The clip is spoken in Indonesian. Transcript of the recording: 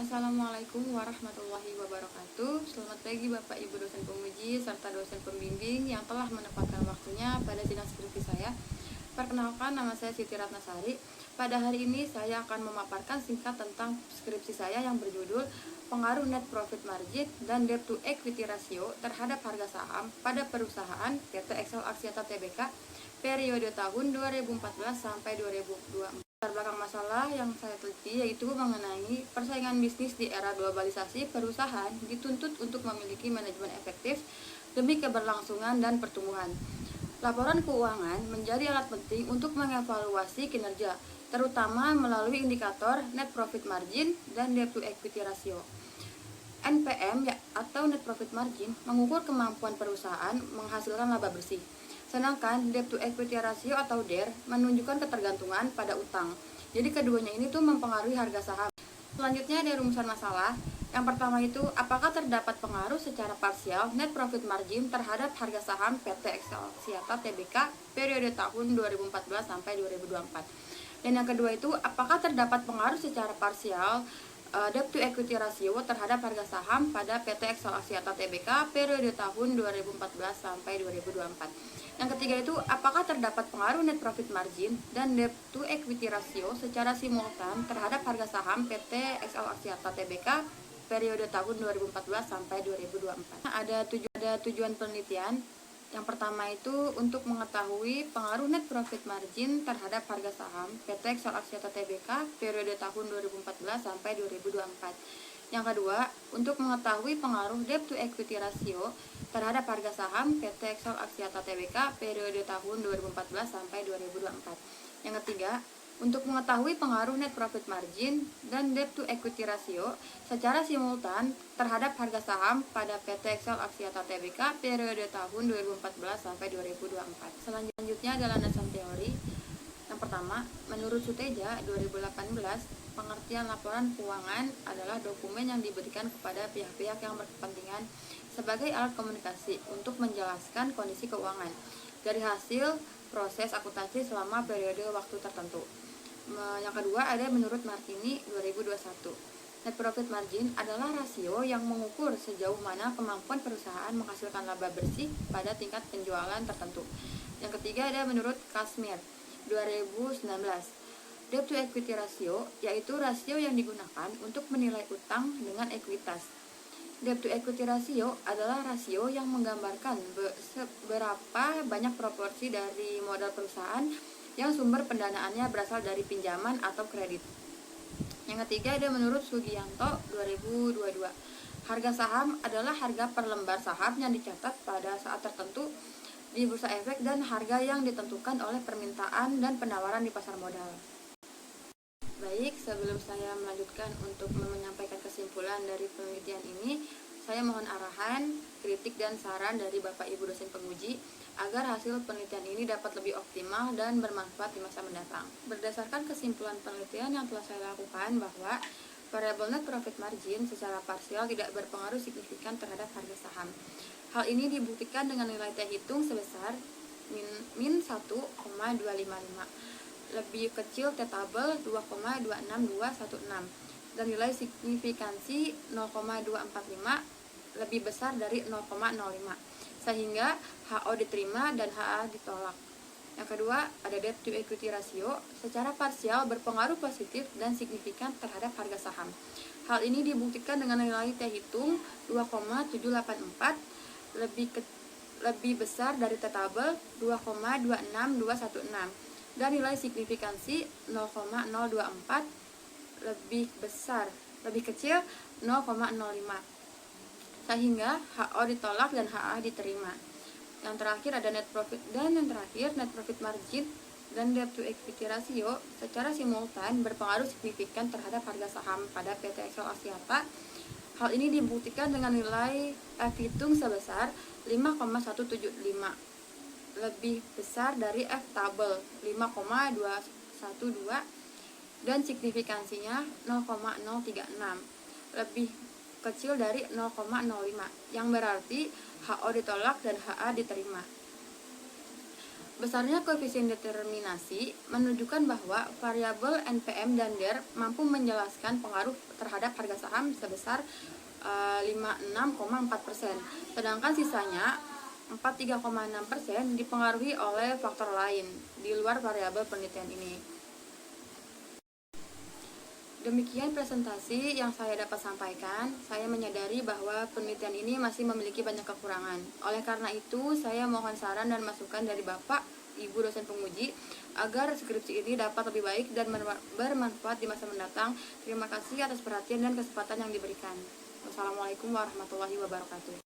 Assalamualaikum warahmatullahi wabarakatuh. Selamat pagi Bapak Ibu dosen penguji serta dosen pembimbing yang telah menempatkan waktunya pada sidang skripsi saya. Perkenalkan, nama saya Siti Ratnasari. Pada hari ini saya akan memaparkan singkat tentang skripsi saya yang berjudul Pengaruh Net Profit Margin dan Debt to Equity Ratio terhadap harga saham pada perusahaan PT Excel Aksiata Tbk periode tahun 2014 sampai 2024. Latar belakang masalah yang saya teliti yaitu mengenai persaingan bisnis di era globalisasi. Perusahaan dituntut untuk memiliki manajemen efektif demi keberlangsungan dan pertumbuhan. Laporan keuangan menjadi alat penting untuk mengevaluasi kinerja, terutama melalui indikator net profit margin dan debt to equity ratio. NPM atau net profit margin mengukur kemampuan perusahaan menghasilkan laba bersih. Sedangkan debt to equity ratio atau DER menunjukkan ketergantungan pada utang. Jadi keduanya ini tuh mempengaruhi harga saham. Selanjutnya ada rumusan masalah. Yang pertama itu, apakah terdapat pengaruh secara parsial net profit margin terhadap harga saham PT Excel Aksiata Tbk periode tahun 2014 sampai 2024. Dan yang kedua itu, apakah terdapat pengaruh secara parsial debt to equity ratio terhadap harga saham pada PT Excel Aksiata Tbk periode tahun 2014 sampai 2024. Yang ketiga itu, apakah terdapat pengaruh net profit margin dan debt to equity ratio secara simultan terhadap harga saham PT Excel Aksiata Tbk periode tahun 2014 sampai 2024. Ada tujuan penelitian. Yang pertama itu untuk mengetahui pengaruh net profit margin terhadap harga saham PT Excel Aksiata Tbk periode tahun 2014 sampai 2024. Yang kedua, untuk mengetahui pengaruh debt to equity ratio terhadap harga saham PT Excel Aksiata Tbk periode tahun 2014 sampai 2024. Yang ketiga, untuk mengetahui pengaruh net profit margin dan debt to equity ratio secara simultan terhadap harga saham pada PT Excel Aksiata Tbk periode tahun 2014 sampai 2024. Selanjutnya adalah landasan teori. Yang pertama, menurut Suteja 2018, pengertian laporan keuangan adalah dokumen yang diberikan kepada pihak-pihak yang berkepentingan sebagai alat komunikasi untuk menjelaskan kondisi keuangan dari hasil proses akuntansi selama periode waktu tertentu. Yang kedua ada menurut Martini 2021. Net profit margin adalah rasio yang mengukur sejauh mana kemampuan perusahaan menghasilkan laba bersih pada tingkat penjualan tertentu. Yang ketiga ada menurut Kashmir 2019. Debt to equity ratio yaitu rasio yang digunakan untuk menilai utang dengan ekuitas. Debt to equity ratio adalah rasio yang menggambarkan seberapa banyak proporsi dari modal perusahaan yang sumber pendanaannya berasal dari pinjaman atau kredit. Yang ketiga ada menurut Sugianto 2022. Harga saham adalah harga per lembar saham yang dicatat pada saat tertentu di bursa efek dan harga yang ditentukan oleh permintaan dan penawaran di pasar modal. Baik, sebelum saya melanjutkan untuk menyampaikan kesimpulan dari penelitian ini, saya mohon arahan, kritik, dan saran dari Bapak Ibu dosen penguji agar hasil penelitian ini dapat lebih optimal dan bermanfaat di masa mendatang. Berdasarkan kesimpulan penelitian yang telah saya lakukan bahwa variable net profit margin secara parsial tidak berpengaruh signifikan terhadap harga saham. Hal ini dibuktikan dengan nilai T hitung sebesar min 1,255. Lebih kecil T tabel 2,26216 dan nilai signifikansi 0,245 lebih besar dari 0,05 sehingga HO diterima dan HA ditolak. Yang kedua ada debt to equity ratio secara parsial berpengaruh positif dan signifikan terhadap harga saham. Hal ini dibuktikan dengan nilai T hitung 2,784 lebih besar dari T tabel 2,26216 dan nilai signifikansi 0,024 lebih kecil 0,05 sehingga HO ditolak dan HA diterima. Yang terakhir ada net profit dan yang terakhir net profit margin dan debt to equity ratio secara simultan berpengaruh signifikan terhadap harga saham pada PT Excel Aksiata. Hal ini dibuktikan dengan nilai F hitung sebesar 5,175 lebih besar dari F tabel 5,212 dan signifikansinya 0,036 lebih kecil dari 0,05 yang berarti HO ditolak dan HA diterima. Besarnya koefisien determinasi menunjukkan bahwa variabel NPM dan DER mampu menjelaskan pengaruh terhadap harga saham sebesar 56,4%, sedangkan sisanya 43,6% dipengaruhi oleh faktor lain di luar variabel penelitian ini. Demikian presentasi yang saya dapat sampaikan. Saya menyadari bahwa penelitian ini masih memiliki banyak kekurangan. Oleh karena itu, saya mohon saran dan masukan dari Bapak, Ibu dosen penguji agar skripsi ini dapat lebih baik dan bermanfaat di masa mendatang. Terima kasih atas perhatian dan kesempatan yang diberikan. Wassalamualaikum warahmatullahi wabarakatuh.